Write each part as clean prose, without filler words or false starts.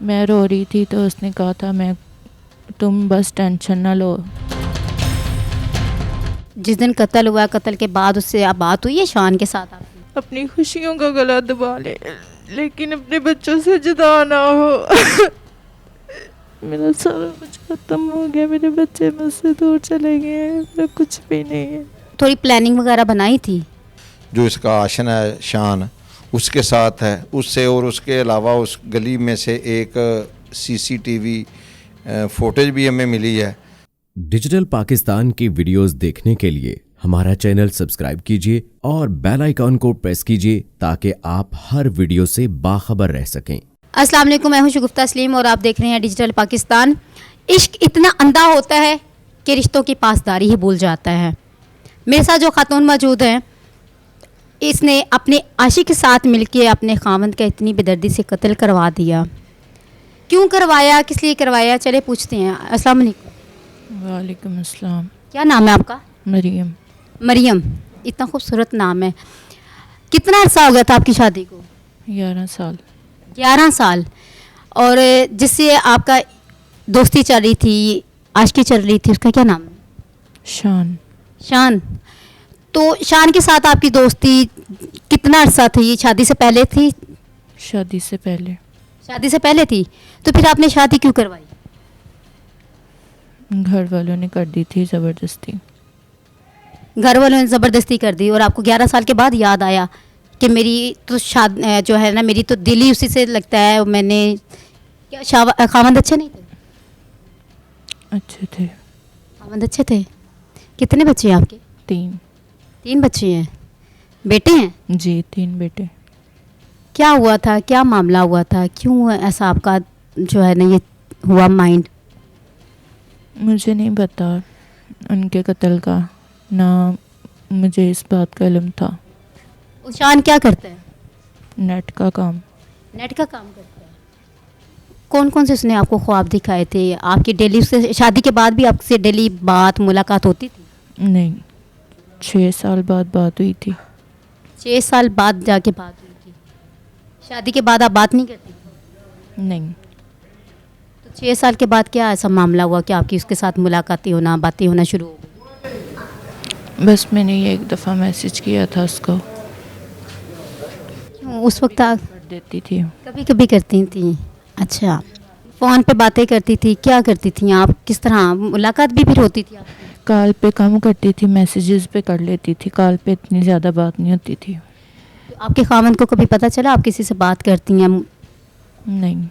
मैं रो रही थी तो उसने कहा था तुम बस टेंशन ना लो। जिस दिन कत्ल हुआ, कत्ल के बाद उससे आप बात हुई है शान के साथ आपकी? अपनी खुशियों का गला दबा लेकिन अपने बच्चों से जुदा ना हो। मेरा सारा कुछ खत्म हो गया, मेरे बच्चे मुझसे दूर चले गए हैं, मेरा कुछ भी नहीं है। थोड़ी प्लानिंग वगैरह बनाई थी? जो इसका आशन है शान उसके साथ है, उससे और उसके अलावा उस गली में से एक सीसीटीवी फुटेज भी हमें मिली है। डिजिटल पाकिस्तान की वीडियोस देखने के लिए हमारा चैनल सब्सक्राइब कीजिए और बेल आइकॉन को प्रेस कीजिए ताकि आप हर वीडियो से बाखबर रह सकें। अस्सलाम वालेकुम, मैं हूं शगुफ्ता तस्लीम और आप देख रहे हैं डिजिटल पाकिस्तान। इश्क इतना अंधा होता है कि रिश्तों की पासदारी ही भूल जाता है। मेरे साथ जो खातून मौजूद हैं, इसने अपने आशिक के साथ मिलके अपने खामंद का इतनी बेदर्दी से कत्ल करवा दिया। क्यों करवाया, किस लिए करवाया, चले पूछते हैं। अस्सलाम वालेकुम। वालेकुम अस्सलाम। क्या नाम है आपका? मरियम। मरियम, इतना खूबसूरत नाम है। कितना अर्सा हो गया था आपकी शादी को? 11 साल। 11 साल। और जिससे आपका दोस्ती चल रही थी, आशिकी चल रही थी, उसका क्या नाम है? शान। शान। तो शान के साथ आपकी दोस्ती कितना अरसा थी? शादी से पहले थी? शादी से पहले। शादी से पहले थी। तो फिर आपने शादी क्यों करवाई? घर वालों ने कर दी थी ज़बरदस्ती। घर वालों ने ज़बरदस्ती कर दी और आपको 11 साल के बाद याद आया कि मेरी तो शादी जो है ना, मेरी तो दिल ही उसी से लगता है। मैंने क्या खामंद अच्छे नहीं थे? अच्छे थे। खामंद अच्छे थे। कितने बच्चे हैं आपके? 3 बच्चे हैं। बेटे हैं? जी, 3 बेटे। क्या हुआ था, क्या मामला हुआ था, क्यों ऐसा आपका जो है ना ये हुआ माइंड? मुझे नहीं पता उनके कत्ल का, ना मुझे इस बात का इल्म था। शान क्या करता है? नेट का काम। नेट का काम करता है। कौन कौन से उसने आपको ख्वाब दिखाए थे? आपकी डेली उससे शादी के बाद भी आपसे डेली बात मुलाकात होती थी? नहीं, 6 साल बाद बात हुई थी। 6 साल बाद जाके बात हुई थी। शादी के बाद आप बात नहीं करती? नहीं। तो 6 साल के बाद क्या ऐसा मामला हुआ कि आपकी उसके साथ मुलाकातें होना, बातें होना शुरू हो गई? बस मैंने ये एक दफ़ा मैसेज किया था उसको। क्यों उस वक्त आप कर देती थी। कभी कभी करती थी? अच्छा, फ़ोन पे बातें करती थी, क्या करती थी आप, किस तरह मुलाकात भी फिर होती थी आपकी? कॉल पे कम करती थी, मैसेजेस पे कर लेती थी। कॉल पे इतनी ज़्यादा बात नहीं होती थी। तो आपके खामन को कभी पता चला आप किसी से बात करती हैं? नहीं।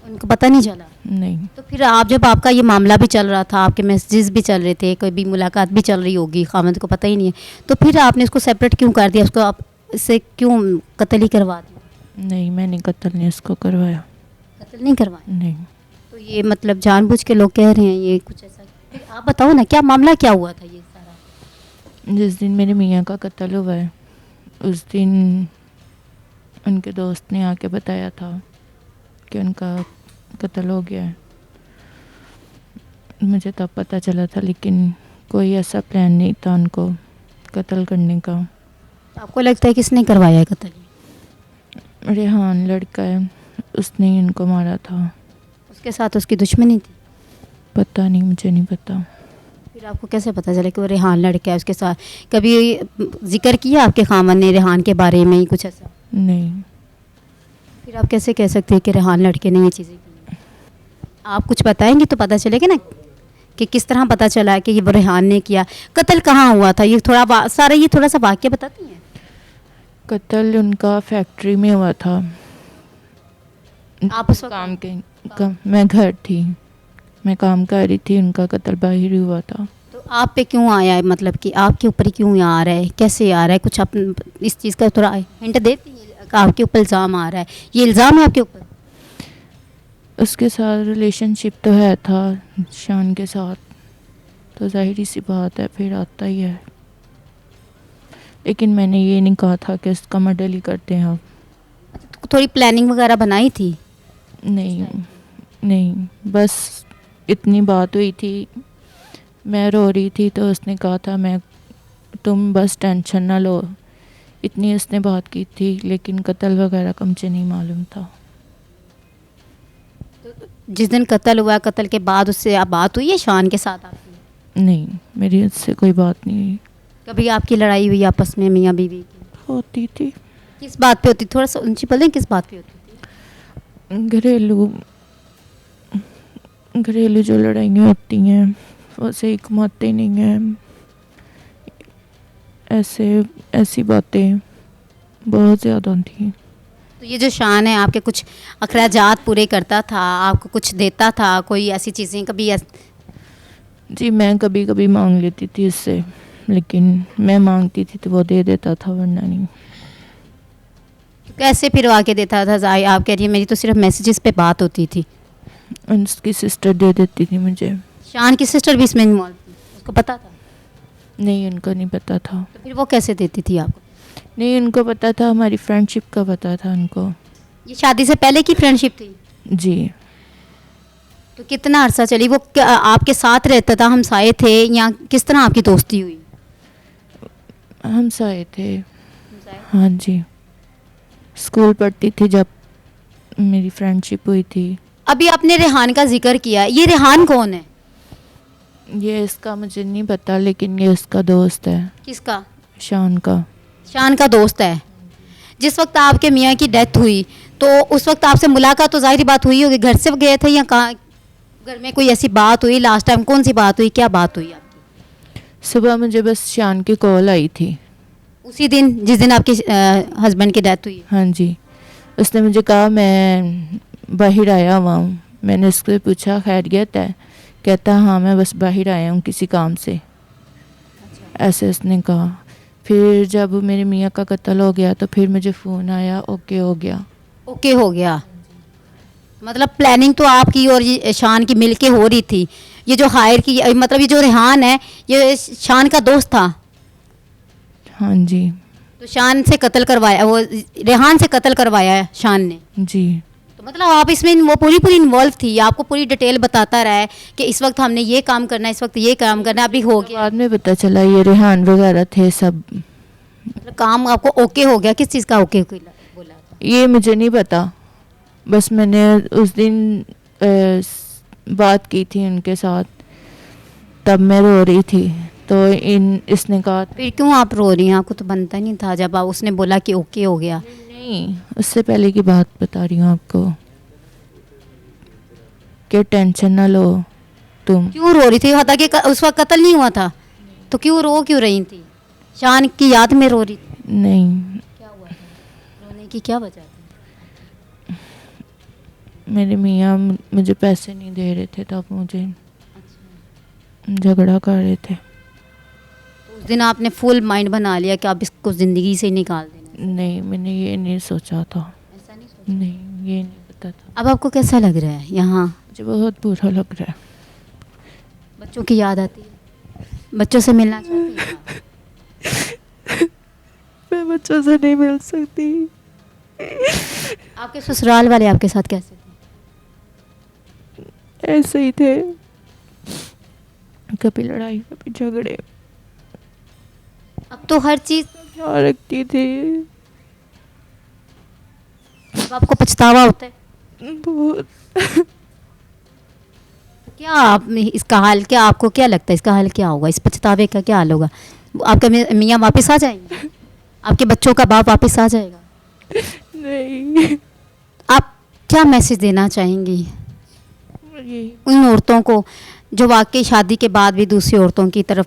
उनको पता नहीं चला? नहीं। तो फिर आप जब आपका ये मामला भी चल रहा था, आपके मैसेजेस भी चल रहे थे, कभी मुलाकात भी चल रही होगी, खामद को पता ही नहीं है, तो फिर आपने उसको सेपरेट क्यों कर दिया? उसको आप इससे क्यों कत्ल ही करवा दिया? नहीं, मैंने कत्ल नहीं उसको करवाया। कत्ल नहीं करवाया? नहीं। तो ये मतलब जानबूझ के लोग कह रहे हैं ये कुछ ऐसा। फिर आप बताओ ना, क्या मामला क्या हुआ था ये सारा? जिस दिन मेरे मियाँ का कत्ल हुआ है, उस दिन उनके दोस्त ने आके बताया था कि उनका कत्ल हो गया है। मुझे तब पता चला था, लेकिन कोई ऐसा प्लान नहीं था उनको कत्ल करने का। आपको लगता है किसने करवाया है कत्ल? रेहान लड़का है, उसने ही उनको मारा था। उसके साथ उसकी दुश्मनी थी? पता नहीं, मुझे नहीं पता। फिर आपको कैसे पता चला कि वो रेहान लड़का है उसके साथ? कभी जिक्र किया आपके खामन ने रेहान के बारे में ही कुछ ऐसा? नहीं। फिर आप कैसे कह सकते हैं कि रेहान लड़के ने ये चीज़ें की? आप कुछ बताएंगे तो पता चलेगा ना कि किस तरह पता चला कि ये वो रेहान ने किया। कत्ल कहाँ हुआ था? ये थोड़ा सा वाक़या बताती हैं? कत्ल उनका फैक्ट्री में हुआ था। आप उस वक्त मैं घर थी, मैं काम कर रही थी, उनका कत्ल बाहर ही हुआ था। तो आप पे क्यों आया है, मतलब कि आपके ऊपर क्यों आ रहा है, कैसे आ रहा है? कुछ आप इस चीज़ का थोड़ा हिंट देती हैं? आपके ऊपर इल्ज़ाम आ रहा है, ये इल्ज़ाम है आपके ऊपर? उसके साथ रिलेशनशिप तो है था शान के साथ, तो जाहिर सी बात है फिर आता ही है। लेकिन मैंने ये नहीं कहा था कि इसका मर्डर ही करते हैं आप। तो थोड़ी प्लानिंग वगैरह बनाई थी? नहीं। नहीं, बस इतनी बात हुई थी। मैं रो रही थी तो उसने कहा था तुम बस टेंशन ना लो। इतनी उसने बात की थी, लेकिन कत्ल वगैरह का मुझे नहीं मालूम था। जिस दिन कत्ल हुआ, कत्ल के बाद उससे आप बात हुई है शान के साथ आपकी? नहीं, मेरी उससे कोई बात नहीं हुई। कभी आपकी लड़ाई हुई आपस में मियाँ बीवी की? होती थी, किस बात पे होती? थोड़ा सा ऊंची बोलें, किस बात पे होती थी? घरेलू जो लड़ाइयाँ होती हैं वो सही कमाते नहीं हैं, ऐसी बातें बहुत ज़्यादा थी। तो ये जो शान है आपके कुछ अखराजात पूरे करता था, आपको कुछ देता था, कोई ऐसी चीज़ें कभी जी, मैं कभी कभी मांग लेती थी इससे, लेकिन मैं मांगती थी तो वो दे देता था, वरना नहीं। कैसे फिरवा के देता था? आप कह रही है मेरी तो सिर्फ मैसेजेस पे बात होती थी। उसकी सिस्टर दे देती थी मुझे। शान की सिस्टर भी इसमें इन्वॉल्व थी, उसको पता था? नहीं, उनको नहीं पता था। तो फिर वो कैसे देती थी आपको? नहीं, उनको पता था, हमारी फ्रेंडशिप का पता था उनको। ये शादी से पहले की फ्रेंडशिप थी? जी। तो कितना अरसा चली वो? आपके साथ रहता था, हमसाए थे, या किस तरह आपकी दोस्ती हुई? हमसाए थे। हाँ जी, स्कूल पढ़ती थी जब मेरी फ्रेंडशिप हुई थी। अभी आपने रेहान का जिक्र किया, ये रेहान कौन है? ये इसका मुझे नहीं पता, लेकिन ये इसका दोस्त है। किसका? शान का। शान का दोस्त है। जिस वक्त आपके मियाँ की डेथ हुई तो उस वक्त आपसे मुलाकात तो जाहिर बात हुई होगी, घर से गए थे या कहाँ, घर में कोई ऐसी बात हुई? लास्ट टाइम कौन सी बात हुई, क्या बात हुई आपकी? सुबह मुझे बस शान की कॉल आई थी, उसी दिन जिस दिन आपके हस्बैंड की डेथ हुई? हाँ जी। उसने मुझे कहा मैं बाहर आया हुआ हूँ। मैंने उससे पूछा खैरियत है? कहता हाँ, मैं बस बाहर आया हूँ किसी काम से। ऐसे उसने कहा। फिर जब मेरे मियाँ का कत्ल हो गया तो फिर मुझे फ़ोन आया, ओके हो गया। ओके हो गया मतलब प्लानिंग तो आपकी और ये शान की मिलके हो रही थी। ये जो हायर की, मतलब ये जो रेहान है ये शान का दोस्त था? हाँ जी। तो शान से कत्ल करवाया, वो रेहान से कत्ल करवाया है शान ने? जी। तो मतलब आप इसमें वो पूरी इन्वॉल्व थी, आपको पूरी डिटेल बताता रहा है कि इस वक्त हमने ये काम करना है, इस वक्त ये काम करना है, अभी हो गया? बाद में पता चला ये रेहान वगैरह थे सब। मतलब काम आपको ओके हो गया? किस चीज़ का ओके बोला था? ये मुझे नहीं पता, बस मैंने उस दिन बात की थी उनके साथ, तब मैं रो रही थी तो इसने कहा। फिर क्यों आप रो रही हैं? आपको तो बनता नहीं था जब आप उसने बोला कि ओके हो गया। नहीं, उससे पहले की बात बता रही हूँ आपको, कि टेंशन ना लो तुम। क्यों रो रही थी? हालांकि उस वक्त कत्ल नहीं हुआ था, तो क्यों रही थी? शान की याद में रो रही थी? नहीं, क्या हुआ था? रोने की क्या वजह थी? मेरे मियाँ मुझे पैसे नहीं दे रहे थे, तब मुझे झगड़ा कर रहे थे। तो उस दिन आपने फुल माइंड बना लिया कि आप इसको ज़िंदगी से निकाल देना? नहीं, मैंने ये नहीं सोचा था। ऐसा नहीं सोचा? नहीं, ये नहीं पता था। अब आपको कैसा लग रहा है यहाँ? मुझे बहुत बुरा लग रहा है। बच्चों की याद आती है? बच्चों से मिलना चाहती हैं आप? मैं बच्चों से नहीं मिल सकती। आपके ससुराल वाले आपके साथ कैसे थे? ऐसे ही थे, कभी लड़ाई कभी झगड़े। अब तो हर चीज़ ख्याल रखती थी। अब आपको पछतावा होता है? बहुत। क्या आप इसका हाल, क्या आपको क्या लगता है इसका हाल क्या होगा? इस पछतावे का क्या हाल होगा? आपका मियाँ वापस आ जाएंगे? आपके बच्चों का बाप वापस आ जाएगा? नहीं, आप क्या मैसेज देना चाहेंगी यही उन औरतों को जो वाकई शादी के बाद भी दूसरी औरतों की तरफ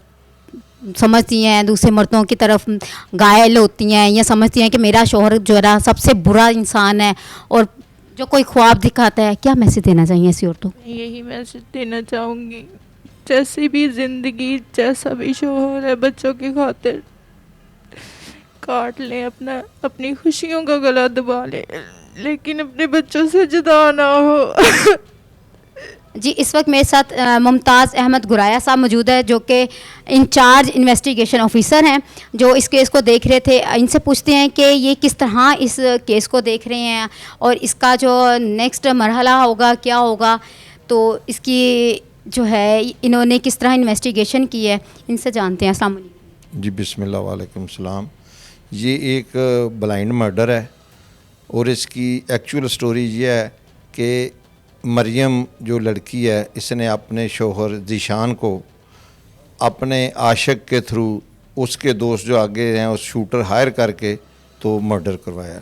समझती हैं, दूसरे मर्दों की तरफ घायल होती हैं, या समझती हैं कि मेरा शौहर जो है सबसे बुरा इंसान है और जो कोई ख्वाब दिखाता है? क्या मैसेज देना चाहिए ऐसी औरतों को? यही मैसेज देना चाहूँगी, जैसी भी ज़िंदगी, जैसा भी शौहर है, बच्चों की खातिर काट लें, अपनी खुशियों का गला दबा लें, लेकिन अपने बच्चों से जुदा ना हो। जी, इस वक्त मेरे साथ मुमताज़ अहमद गुराया साहब मौजूद है, जो कि इंचार्ज इन्वेस्टिगेशन ऑफिसर हैं, जो इस केस को देख रहे थे। इनसे पूछते हैं कि ये किस तरह इस केस को देख रहे हैं और इसका जो नेक्स्ट मरहला होगा क्या होगा, तो इसकी जो है इन्होंने किस तरह इन्वेस्टिगेशन की है, इनसे जानते हैं। अस्सलाम वालेकुम। जी बिस्मिल्लाह वालेकुम सलाम। ये एक ब्लाइंड मर्डर है और इसकी एक्चुअल स्टोरी ये है कि मरियम जो लड़की है, इसने अपने शोहर ज़ीशान को अपने आशिक के थ्रू उसके दोस्त जो आगे हैं उस शूटर हायर करके तो मर्डर करवाया।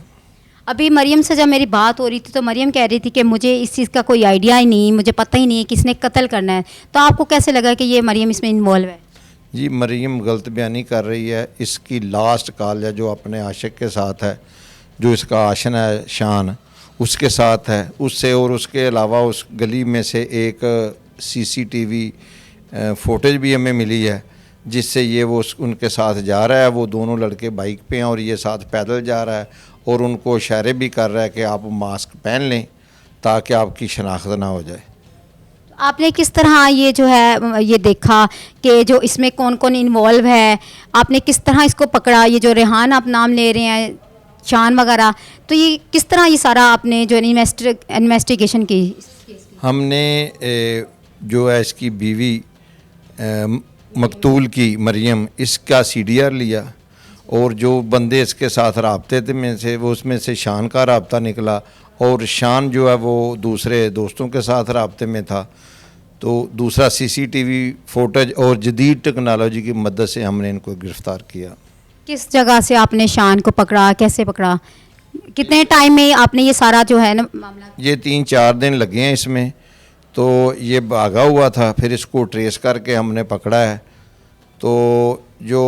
अभी मरियम से जब मेरी बात हो रही थी तो मरियम कह रही थी कि मुझे इस चीज़ का कोई आइडिया ही नहीं, मुझे पता ही नहीं है किसने कत्ल करना है। तो आपको कैसे लगा कि ये मरियम इसमें इन्वॉल्व है? जी, मरियम गलत बयानी कर रही है। इसकी लास्ट कॉल है जो अपने आशिक के साथ है, जो इसका आशन है शान, उसके साथ है। उससे और उसके अलावा उस गली में से एक सीसीटीवी फुटेज भी हमें मिली है जिससे ये वो उनके साथ जा रहा है। वो दोनों लड़के बाइक पे हैं और ये साथ पैदल जा रहा है और उनको इशारे भी कर रहा है कि आप मास्क पहन लें ताकि आपकी शनाख्त ना हो जाए। आपने किस तरह ये जो है ये देखा कि जो इसमें कौन कौन इन्वॉल्व है? आपने किस तरह इसको पकड़ा? ये जो रेहान आप नाम ले रहे हैं, शान वगैरह, तो ये किस तरह ये सारा आपने जो इन्वेस्टिगेशन की? हमने जो है इसकी बीवी मकतूल की मरियम, इसका CDR लिया और जो बंदे इसके साथ राब्ते थे में से वो उसमें से शान का राब्ता निकला और शान जो है वो दूसरे दोस्तों के साथ राब्ते में था। तो दूसरा CCTV फुटेज और जदीद टेक्नोलॉजी की मदद से हमने इनको गिरफ़्तार किया। किस जगह से आपने शान को पकड़ा, कैसे पकड़ा, कितने टाइम में आपने ये सारा जो है ना मामला? ये 3-4 दिन लगे हैं इसमें। तो ये भागा हुआ था, फिर इसको ट्रेस करके हमने पकड़ा है। तो जो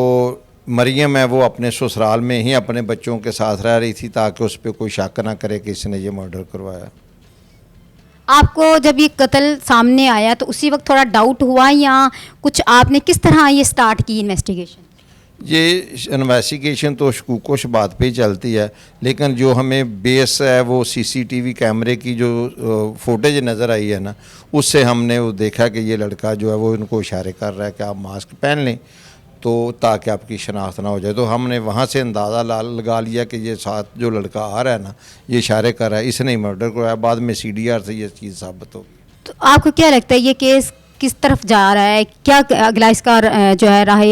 मरियम है वो अपने ससुराल में ही अपने बच्चों के साथ रह रही थी ताकि उस पर कोई शक ना करे कि इसने ये मर्डर करवाया। आपको जब ये कत्ल सामने आया तो उसी वक्त थोड़ा डाउट हुआ या कुछ आपने किस तरह ये स्टार्ट की इन्वेस्टिगेशन? ये इन्वेस्टिगेशन तो शकूको शबात पे ही चलती है, लेकिन जो हमें बेस है वो CCTV कैमरे की जो फुटेज नज़र आई है ना, उससे हमने वो देखा कि ये लड़का जो है वो इनको इशारे कर रहा है कि आप मास्क पहन लें तो ताकि आपकी शनाख्त ना हो जाए। तो हमने वहाँ से अंदाज़ा लगा लिया कि ये साथ जो लड़का आ रहा है ना, ये इशारे कर रहा है, इसने ही मर्डर करवाया। बाद में CDR से ये चीज़ साबित होगी। तो आपको क्या लगता है ये केस किस तरफ जा रहा है? क्या अगला इसका जो है राह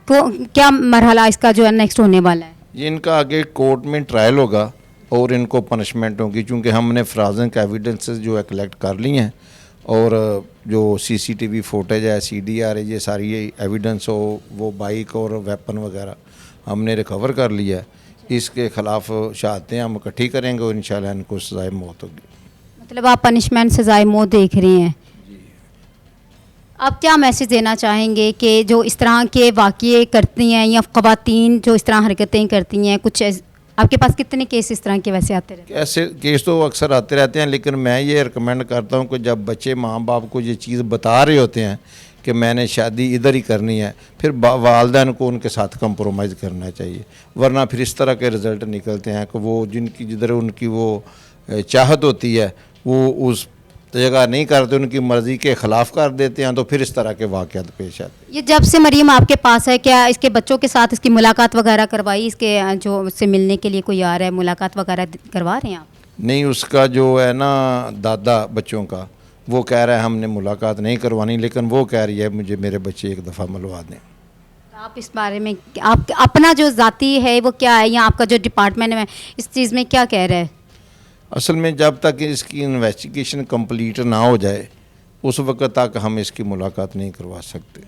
क्या मरहला इसका जो है नेक्स्ट होने वाला है? ये इनका आगे कोर्ट में ट्रायल होगा और इनको पनिशमेंट होगी, क्योंकि हमने फ्राजेंक एविडेंसेस जो है कलेक्ट कर ली हैं और जो CCTV फुटेज है, CDR है, ये सारी एविडेंस हो, वो बाइक और वेपन वगैरह हमने रिकवर कर लिया है। इसके ख़िलाफ़ शहादतें हम इकट्ठी करेंगे और इंशाल्लाह इनको सज़ाए मौत होगी। मतलब आप पनिशमेंट सज़ाए मौत देख रहे हैं? आप क्या मैसेज देना चाहेंगे कि जो इस तरह के वाक़ये करती हैं या ख़वातीन जो इस तरह हरकतें करती हैं? कुछ आपके पास कितने केस इस तरह के वैसे आते रहते हैं? ऐसे केस तो अक्सर आते रहते हैं, लेकिन मैं ये रिकमेंड करता हूँ कि जब बच्चे माँ बाप को ये चीज़ बता रहे होते हैं कि मैंने शादी इधर ही करनी है, फिर वालिदैन को उनके साथ कंप्रोमाइज़ करना चाहिए, वरना फिर इस तरह के रिज़ल्ट निकलते हैं कि वो जिनकी जिधर उनकी वो चाहत होती है वो उस जगह नहीं करते, उनकी मर्ज़ी के ख़िलाफ़ कर देते हैं, तो फिर इस तरह के वाक़यात पेश आते हैं। ये जब से मरियम आपके पास है, क्या इसके बच्चों के साथ इसकी मुलाकात वगैरह करवाई? इसके जो उससे मिलने के लिए कोई आ रहा है, मुलाकात वगैरह करवा रहे हैं आप? नहीं, उसका जो है ना दादा बच्चों का, वो कह रहा है हमने मुलाकात नहीं करवानी, लेकिन वो कह रही है मुझे मेरे बच्चे एक दफ़ा मिलवा दें। आप इस बारे में आप अपना जो ज़ाती है वो क्या है, या आपका जो डिपार्टमेंट है इस चीज़ में क्या कह रहा है? असल में जब तक इसकी इन्वेस्टिगेशन कंप्लीट ना हो जाए उस वक्त तक हम इसकी मुलाकात नहीं करवा सकते।